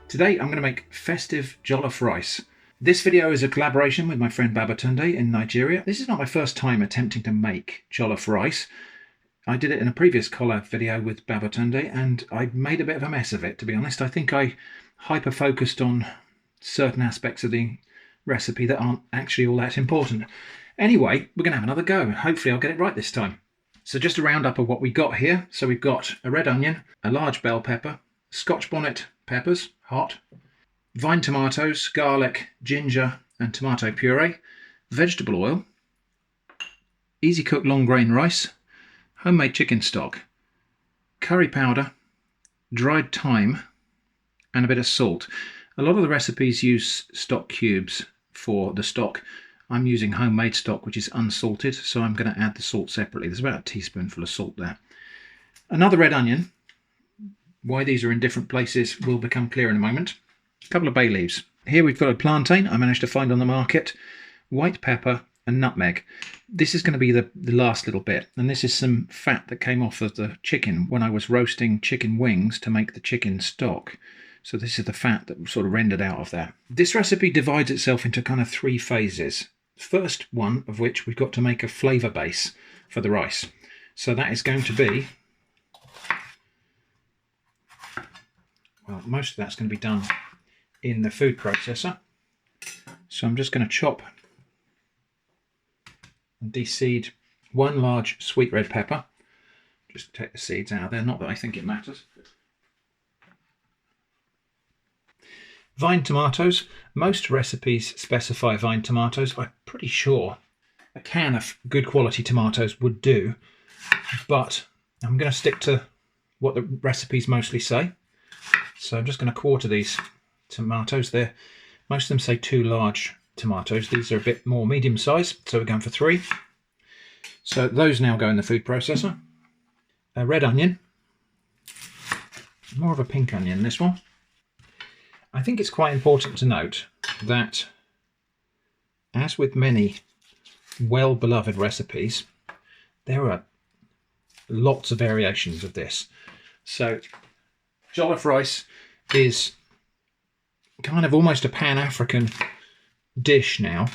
Today I'm going to make festive jollof rice. This video is a collaboration with my friend Babatunde in Nigeria. This is not my first time attempting to make jollof rice. I did it in a previous collab video with Babatunde and I made a bit of a mess of it, to be honest. I think I hyper-focused on certain aspects of the recipe that aren't actually all that important. Anyway, we're going to have another go. Hopefully I'll get it right this time. So just a roundup of what we got here. So we've got a red onion, a large bell pepper, scotch bonnet peppers, hot, vine tomatoes, garlic, ginger and tomato puree, vegetable oil, easy cook long grain rice, homemade chicken stock, curry powder, dried thyme and a bit of salt. A lot of the recipes use stock cubes for the stock. I'm using homemade stock which is unsalted, so I'm going to add the salt separately. There's about a teaspoonful of salt there. Another red onion. Why these are in different places will become clear in a moment. A couple of bay leaves. Here we've got a plantain I managed to find on the market, white pepper and nutmeg. This is going to be the last little bit, and this is some fat that came off of the chicken when I was roasting chicken wings to make the chicken stock. So this is the fat that sort of rendered out of that. This recipe divides itself into kind of three phases. First one of which we've got to make a flavour base for the rice. So that is going to be, well, most of that's going to be done in the food processor. So I'm just going to chop and de-seed one large sweet red pepper. Just take the seeds out of there, not that I think it matters. Vine tomatoes. Most recipes specify vine tomatoes. I'm pretty sure a can of good quality tomatoes would do, but I'm going to stick to what the recipes mostly say. So I'm just going to quarter these tomatoes there. Most of them say 2 large tomatoes. These are a bit more medium size, so we're going for 3. So those now go in the food processor. A red onion. More of a pink onion, this one. I think it's quite important to note that, as with many well-beloved recipes, there are lots of variations of this. So jollof rice is kind of almost a pan-African dish now,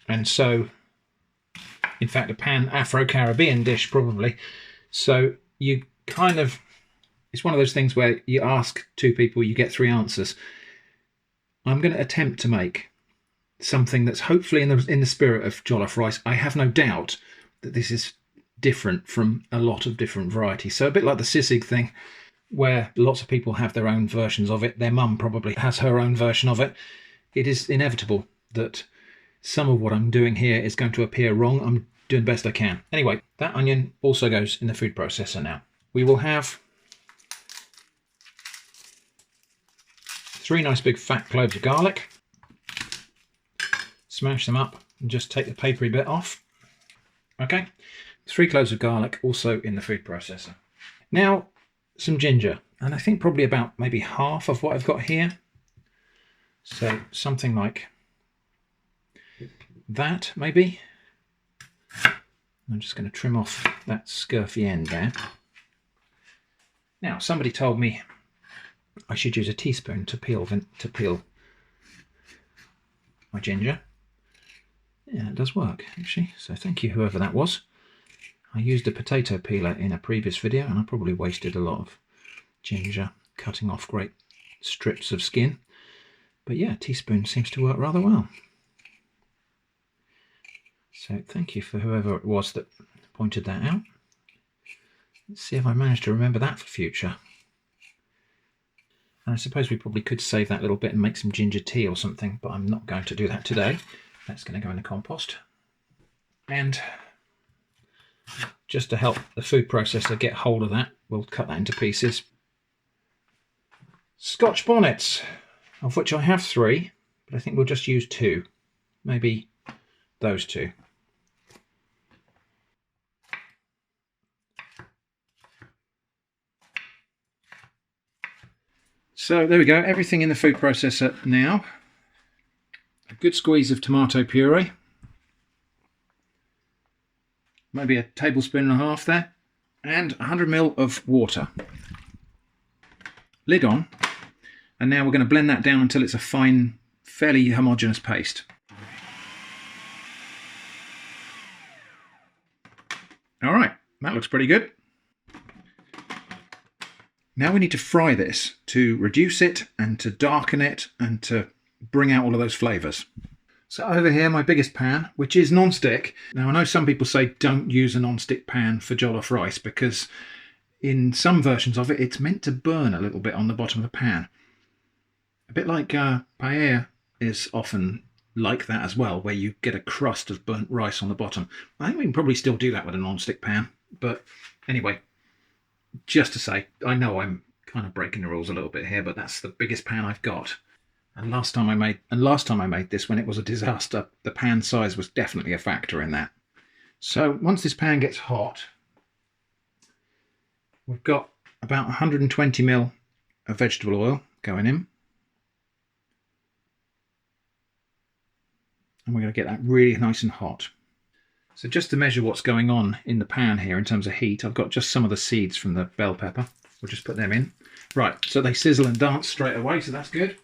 and so in fact a pan-Afro-Caribbean dish probably. So you kind of, it's one of those things where you ask 2 people, you get 3 answers. I'm going to attempt to make something that's hopefully in the spirit of jollof rice. I have no doubt that this is different from a lot of different varieties. So a bit like the sisig thing, where lots of people have their own versions of it. Their mum probably has her own version of it. It is inevitable that some of what I'm doing here is going to appear wrong. I'm doing the best I can. Anyway, that onion also goes in the food processor now. We will have 3 nice big fat cloves of garlic. Smash them up and just take the papery bit off. Okay, 3 cloves of garlic also in the food processor. Now, some ginger, and I think probably about maybe half of what I've got here. So something like that, maybe. I'm just going to trim off that scurfy end there. Now, somebody told me I should use a teaspoon to peel my ginger. Yeah, it does work actually, so thank you whoever that was. I used a potato peeler in a previous video and I probably wasted a lot of ginger cutting off great strips of skin. But yeah, a teaspoon seems to work rather well. So thank you for whoever it was that pointed that out. Let's see if I manage to remember that for future. And I suppose we probably could save that little bit and make some ginger tea or something, but I'm not going to do that today. That's going to go in the compost. And just to help the food processor get hold of that, we'll cut that into pieces. Scotch bonnets, of which I have 3, but I think we'll just use 2. Maybe those 2. So there we go, everything in the food processor now. A good squeeze of tomato puree. Maybe a tablespoon and a half there. And 100 ml of water. Lid on. And now we're going to blend that down until it's a fine, fairly homogeneous paste. All right, that looks pretty good. Now we need to fry this to reduce it and to darken it and to bring out all of those flavours. So over here, my biggest pan, which is non-stick. Now I know some people say don't use a non-stick pan for jollof rice because in some versions of it, it's meant to burn a little bit on the bottom of the pan. A bit like paella is often like that as well, where you get a crust of burnt rice on the bottom. I think we can probably still do that with a non-stick pan, but anyway, just to say, I know I'm kind of breaking the rules a little bit here, but that's the biggest pan I've got. And last time I made this when it was a disaster, the pan size was definitely a factor in that. So once this pan gets hot, we've got about 120 ml of vegetable oil going in. And we're going to get that really nice and hot. So just to measure what's going on in the pan here in terms of heat, I've got just some of the seeds from the bell pepper. We'll just put them in. Right, so they sizzle and dance straight away, so that's good.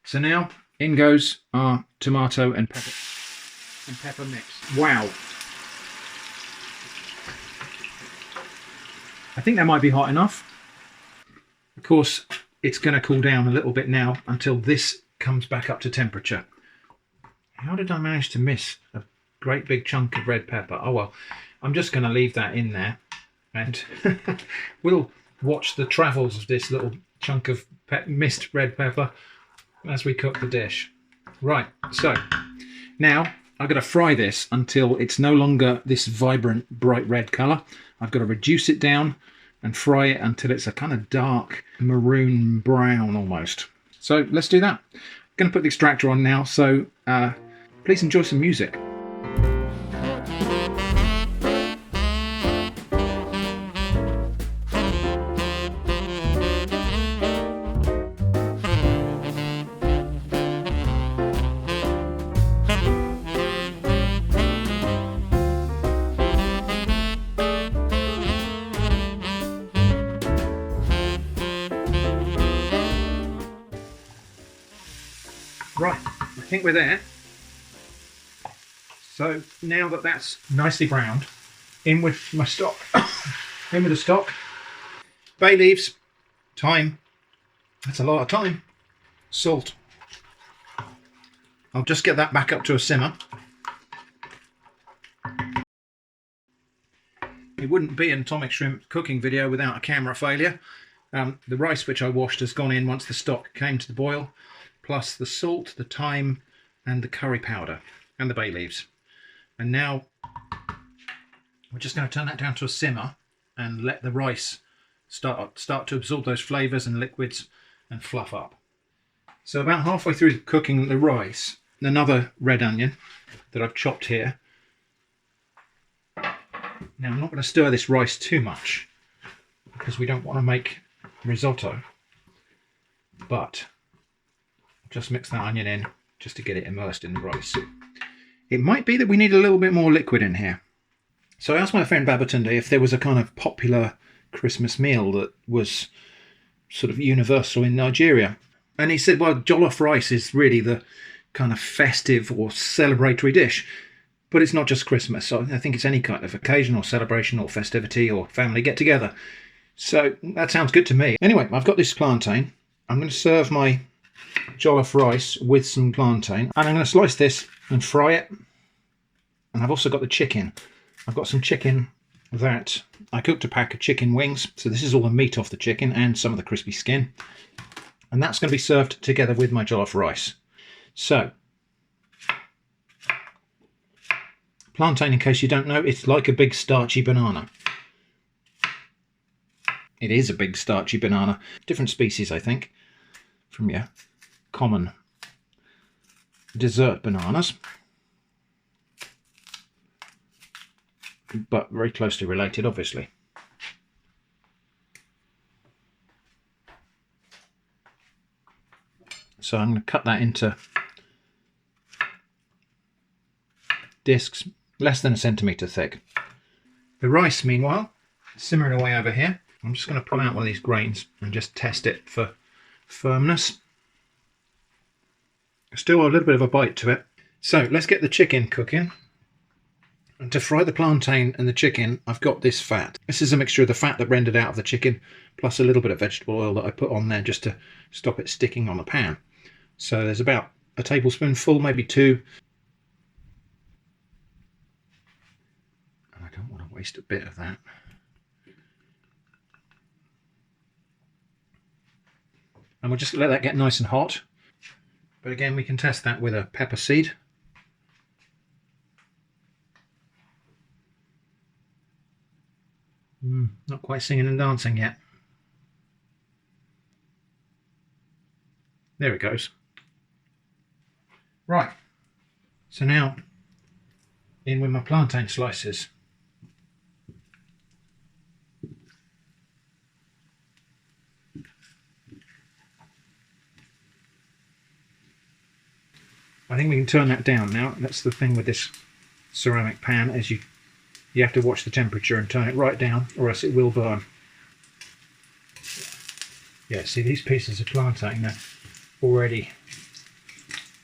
So now in goes our tomato and pepper mix. Wow. I think that might be hot enough. Of course, it's going to cool down a little bit now until this comes back up to temperature. How did I manage to miss a great big chunk of red pepper? Oh well, I'm just going to leave that in there and we'll watch the travels of this little chunk of missed red pepper as we cook the dish. Right, so now I've got to fry this until it's no longer this vibrant bright red colour. I've got to reduce it down and fry it until it's a kind of dark maroon brown almost. So let's do that. I'm going to put the extractor on now, so please enjoy some music. Right, I think we're there. So now that that's nicely browned, in with my stock. In with the stock. Bay leaves, thyme. That's a lot of thyme. Salt. I'll just get that back up to a simmer. It wouldn't be an atomic shrimp cooking video without a camera failure. The rice which I washed has gone in once the stock came to the boil, plus the salt, the thyme, and the curry powder, and the bay leaves. And now we're just going to turn that down to a simmer and let the rice start to absorb those flavours and liquids and fluff up. So about halfway through cooking the rice, another red onion that I've chopped here. Now I'm not going to stir this rice too much because we don't want to make risotto, but just mix that onion in just to get it immersed in the rice. It might be that we need a little bit more liquid in here. So I asked my friend Babatunde if there was a kind of popular Christmas meal that was sort of universal in Nigeria. And he said, well, jollof rice is really the kind of festive or celebratory dish. But it's not just Christmas. So I think it's any kind of occasion or celebration or festivity or family get-together. So that sounds good to me. Anyway, I've got this plantain. I'm going to serve my jollof rice with some plantain. And I'm going to slice this and fry it. And I've also got the chicken. I've got some chicken that I cooked a pack of chicken wings. So this is all the meat off the chicken and some of the crispy skin. And that's going to be served together with my jollof rice. So, plantain, in case you don't know, it's like a big starchy banana. It is a big starchy banana. Different species, I think, from your common dessert bananas. But very closely related, obviously. So I'm going to cut that into discs less than a centimetre thick. The rice, meanwhile, simmering away over here. I'm just going to pull out one of these grains and just test it for firmness. Still a little bit of a bite to it. So let's get the chicken cooking. And to fry the plantain and the chicken, I've got this fat. This is a mixture of the fat that rendered out of the chicken, plus a little bit of vegetable oil that I put on there just to stop it sticking on the pan. So there's about a tablespoonful, maybe 2. And I don't want to waste a bit of that. And we'll just let that get nice and hot. But again, we can test that with a pepper seed. Not quite singing and dancing yet. There it goes. Right, so now in with my plantain slices. I think we can turn that down now. That's the thing with this ceramic pan, is you have to watch the temperature and turn it right down, or else it will burn. Yeah, see, these pieces of plantain are already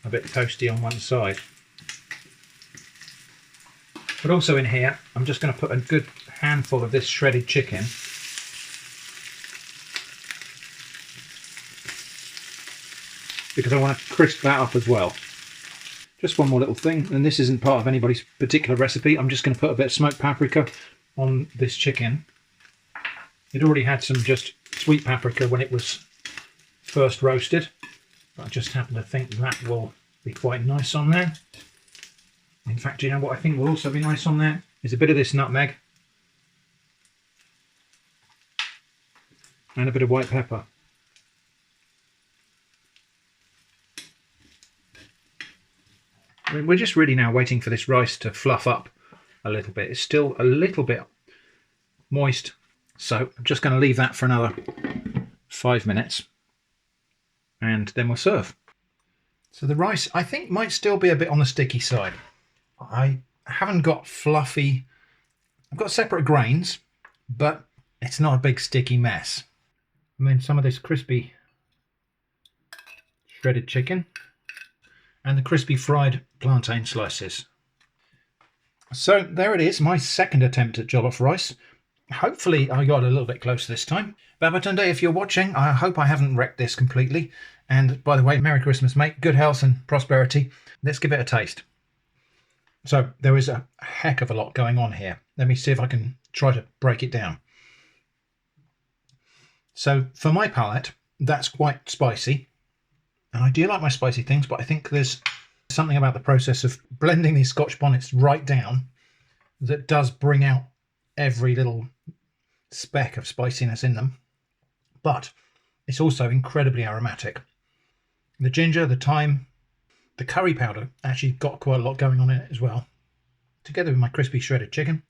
a bit toasty on one side. But also in here, I'm just going to put a good handful of this shredded chicken. Because I want to crisp that up as well. Just one more little thing, and this isn't part of anybody's particular recipe. I'm just going to put a bit of smoked paprika on this chicken. It already had some just sweet paprika when it was first roasted, but I just happen to think that will be quite nice on there. In fact, you know what I think will also be nice on there is a bit of this nutmeg and a bit of white pepper. I mean, we're just really now waiting for this rice to fluff up a little bit. It's still a little bit moist, so I'm just going to leave that for another 5 minutes and then we'll serve. So the rice, I think, might still be a bit on the sticky side. I haven't got fluffy, I've got separate grains, but it's not a big sticky mess. And then some of this crispy shredded chicken and the crispy fried plantain slices. So there it is, my second attempt at jollof rice. Hopefully I got a little bit closer this time. Babatunde, if you're watching, I hope I haven't wrecked this completely. And by the way, Merry Christmas, mate. Good health and prosperity. Let's give it a taste. So there is a heck of a lot going on here. Let me see if I can try to break it down. So for my palate, that's quite spicy. And I do like my spicy things, but I think there's something about the process of blending these Scotch bonnets right down that does bring out every little speck of spiciness in them. But it's also incredibly aromatic. The ginger, the thyme, the curry powder actually got quite a lot going on in it as well. Together with my crispy shredded chicken.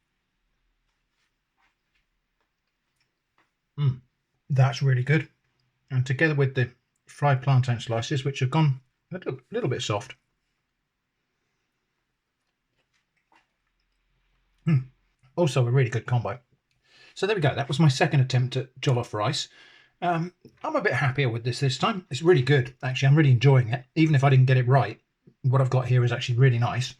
That's really good. And together with the fried plantain slices, which have gone a little bit soft. Also a really good combo. So there we go. That was my second attempt at jollof rice. I'm a bit happier with this time. It's really good. Actually, I'm really enjoying it. Even if I didn't get it right, what I've got here is actually really nice.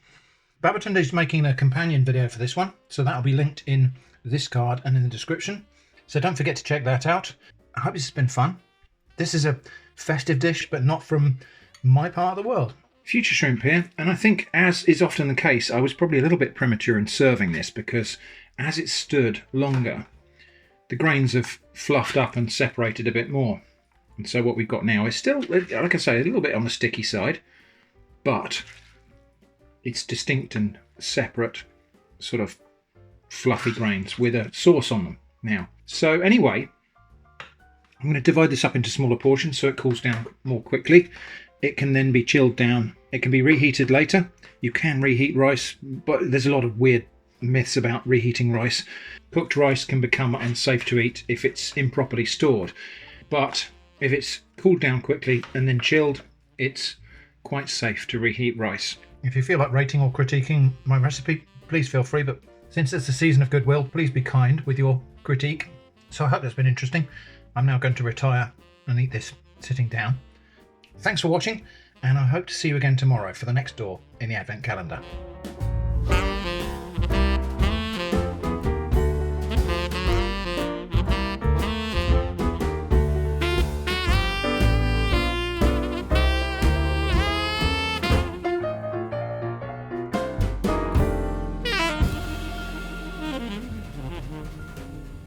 Babatunde is making a companion video for this one, so that'll be linked in this card and in the description. So don't forget to check that out. I hope this has been fun. This is a festive dish, but not from my part of the world. Future shrimp here, and I think, as is often the case, I was probably a little bit premature in serving this because as it stood longer, the grains have fluffed up and separated a bit more. And so what we've got now is still, like I say, a little bit on the sticky side, but it's distinct and separate sort of fluffy grains with a sauce on them now. So anyway, I'm going to divide this up into smaller portions so it cools down more quickly. It can then be chilled down. It can be reheated later. You can reheat rice, but there's a lot of weird myths about reheating rice. Cooked rice can become unsafe to eat if it's improperly stored. But if it's cooled down quickly and then chilled, it's quite safe to reheat rice. If you feel like rating or critiquing my recipe, please feel free, but since it's the season of goodwill, please be kind with your critique. So I hope that's been interesting. I'm now going to retire and eat this sitting down. Thanks for watching, and I hope to see you again tomorrow for the next door in the Advent calendar.